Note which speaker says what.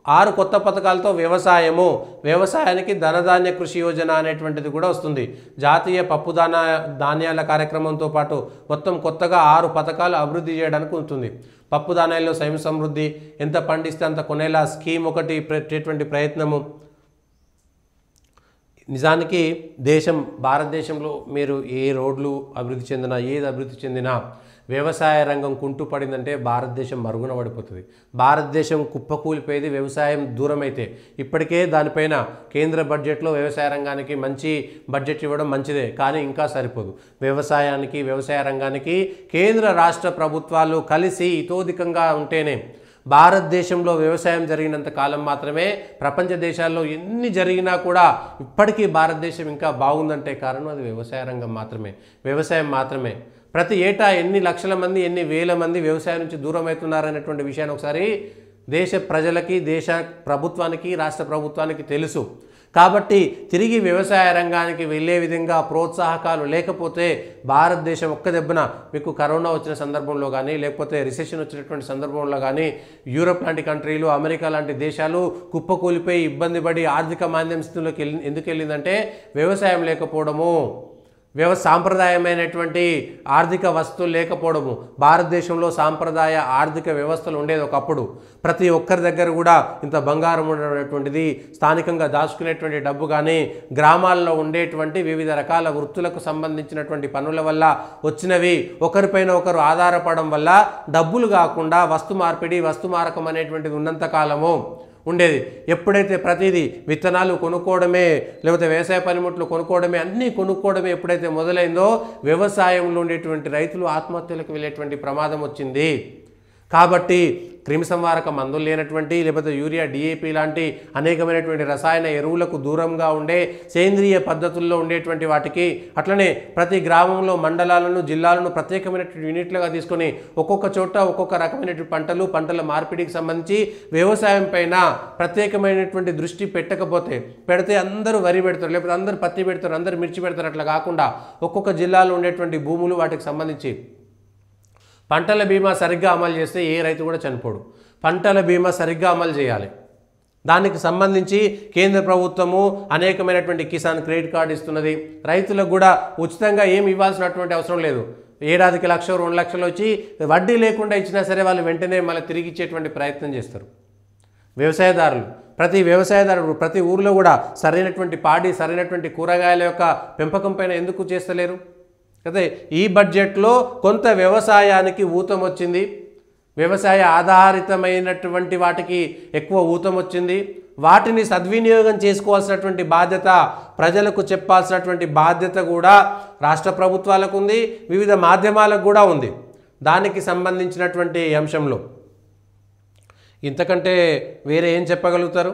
Speaker 1: 6 కొత్త పథకాలతో వ్యవసాయానికి ధనధాన్య కృషి యోజన అనేటువంటిది కూడా వస్తుంది. జాతీయ పప్పు ధాన్యాల కార్యక్రమంతో పాటు మొత్తం కొత్తగా 6 పథకాలు అభివృద్ధి చేయడానికి ఉంటుంది. పప్పు ధాన్యాల్లో స్వయం సమృద్ధి, ఎంత పండిస్తే అంత కొనేలా స్కీమ్ ఒకటి పెట్టేటువంటి ప్రయత్నము. నిజానికి భారతదేశంలో మీరు ఏ రోడ్లు అభివృద్ధి చెందినా, ఏది అభివృద్ధి చెందినా వ్యవసాయ రంగం కుంటుపడిందంటే భారతదేశం మరుగున పడిపోతుంది. భారతదేశం కుప్పకూలిపోయేది వ్యవసాయం దూరమైతే. ఇప్పటికే దానిపైన కేంద్ర బడ్జెట్లో వ్యవసాయ రంగానికి మంచి బడ్జెట్ ఇవ్వడం మంచిదే, కానీ ఇంకా సరిపోదు. వ్యవసాయ రంగానికి కేంద్ర రాష్ట్ర ప్రభుత్వాలు కలిసి ఇతోధికంగా ఉంటేనే భారతదేశంలో వ్యవసాయం జరిగినంత కాలం మాత్రమే ప్రపంచ దేశాల్లో ఎన్ని జరిగినా కూడా ఇప్పటికీ భారతదేశం ఇంకా బాగుందంటే కారణం అది వ్యవసాయ రంగం మాత్రమే, వ్యవసాయం మాత్రమే. ప్రతి ఏటా ఎన్ని లక్షల మంది, ఎన్ని వేల మంది వ్యవసాయం నుంచి దూరం అవుతున్నారనేటువంటి విషయాన్ని ఒకసారి దేశ ప్రజలకి, దేశ ప్రభుత్వానికి, రాష్ట్ర ప్రభుత్వానికి తెలుసు. కాబట్టి తిరిగి వ్యవసాయ రంగానికి వెళ్ళే విధంగా ప్రోత్సాహకాలు లేకపోతే భారతదేశం ఒక్క దెబ్బన మీకు కరోనా వచ్చిన సందర్భంలో కానీ, లేకపోతే రిసెషన్ వచ్చినటువంటి సందర్భంలో కానీ యూరోప్ లాంటి కంట్రీలు, అమెరికా లాంటి దేశాలు కుప్పకూలిపోయి ఇబ్బంది పడి ఆర్థిక మాంద్యం స్థితిలోకి ఎందుకు వెళ్ళిందంటే వ్యవసాయం లేకపోవడము, సాంప్రదాయమైనటువంటి ఆర్థిక వస్తువులు లేకపోవడము. భారతదేశంలో సాంప్రదాయ ఆర్థిక వ్యవస్థలు ఉండేది ఒకప్పుడు. ప్రతి ఒక్కరి దగ్గర కూడా ఇంత బంగారం ఉండేటువంటిది, స్థానికంగా దాచుకునేటువంటి డబ్బు కానీ, గ్రామాల్లో ఉండేటువంటి వివిధ రకాల వృత్తులకు సంబంధించినటువంటి పనుల వల్ల వచ్చినవి ఒకరిపైన ఒకరు ఆధారపడడం వల్ల డబ్బులు కాకుండా వస్తు మార్పిడి, వస్తు మారకం అనేటువంటిది ఉన్నంతకాలము ఉండేది. ఎప్పుడైతే ప్రతిదీ విత్తనాలు కొనుక్కోవడమే, లేకపోతే వ్యవసాయ పనిముట్లు కొనుక్కోవడమే, అన్నీ కొనుక్కోవడమే ఎప్పుడైతే మొదలైందో వ్యవసాయంలో ఉండేటువంటి రైతులు ఆత్మహత్యలకు వెళ్ళేటువంటి ప్రమాదం వచ్చింది. కాబట్టి క్రిమిసంహారక మందులు లేనటువంటి, లేకపోతే యూరియా, డిఏపి లాంటి అనేకమైనటువంటి రసాయన ఎరువులకు దూరంగా ఉండే సేంద్రియ పద్ధతుల్లో ఉండేటువంటి వాటికి, అట్లనే ప్రతి గ్రామంలో మండలాలను, జిల్లాలను ప్రత్యేకమైనటువంటి యూనిట్లుగా తీసుకొని ఒక్కొక్క చోట ఒక్కొక్క రకమైనటువంటి పంటల మార్పిడికి సంబంధించి వ్యవసాయం పైన ప్రత్యేకమైనటువంటి దృష్టి పెడితే అందరూ వరి పెడతారు, లేకపోతే అందరూ పత్తి పెడతారు, అందరూ మిర్చి పెడతారు. అట్లా కాకుండా ఒక్కొక్క జిల్లాలో ఉండేటువంటి భూములు, వాటికి సంబంధించి పంటల బీమా సరిగ్గా అమలు చేస్తే ఏ రైతు కూడా చనిపోడు. పంటల బీమా సరిగ్గా అమలు చేయాలి. దానికి సంబంధించి కేంద్ర ప్రభుత్వము అనేకమైనటువంటి కిసాన్ క్రెడిట్ కార్డు ఇస్తున్నది. రైతులకు కూడా ఉచితంగా ఏమి ఇవ్వాల్సినటువంటి అవసరం లేదు. ఏడాదికి 1,00,000, 2 లక్షలు వచ్చి వడ్డీ లేకుండా ఇచ్చినా సరే వాళ్ళు వెంటనే మళ్ళీ తిరిగి ఇచ్చేటువంటి ప్రయత్నం చేస్తారు. వ్యవసాయదారుడు ప్రతి ఊరిలో కూడా సరైనటువంటి పాడి, సరైనటువంటి కూరగాయల యొక్క పెంపకం పైన ఎందుకు చేస్తలేరు? అదే ఈ బడ్జెట్లో కొంత వ్యవసాయానికి ఊతం వచ్చింది, వ్యవసాయ ఆధారితమైనటువంటి వాటికి ఎక్కువ ఊతం వచ్చింది. వాటిని సద్వినియోగం చేసుకోవాల్సినటువంటి బాధ్యత, ప్రజలకు చెప్పాల్సినటువంటి బాధ్యత కూడా రాష్ట్ర ప్రభుత్వాలకు ఉంది, వివిధ మాధ్యమాలకు కూడా ఉంది. దానికి సంబంధించినటువంటి అంశంలో ఇంతకంటే వేరే ఏం చెప్పగలుగుతారు?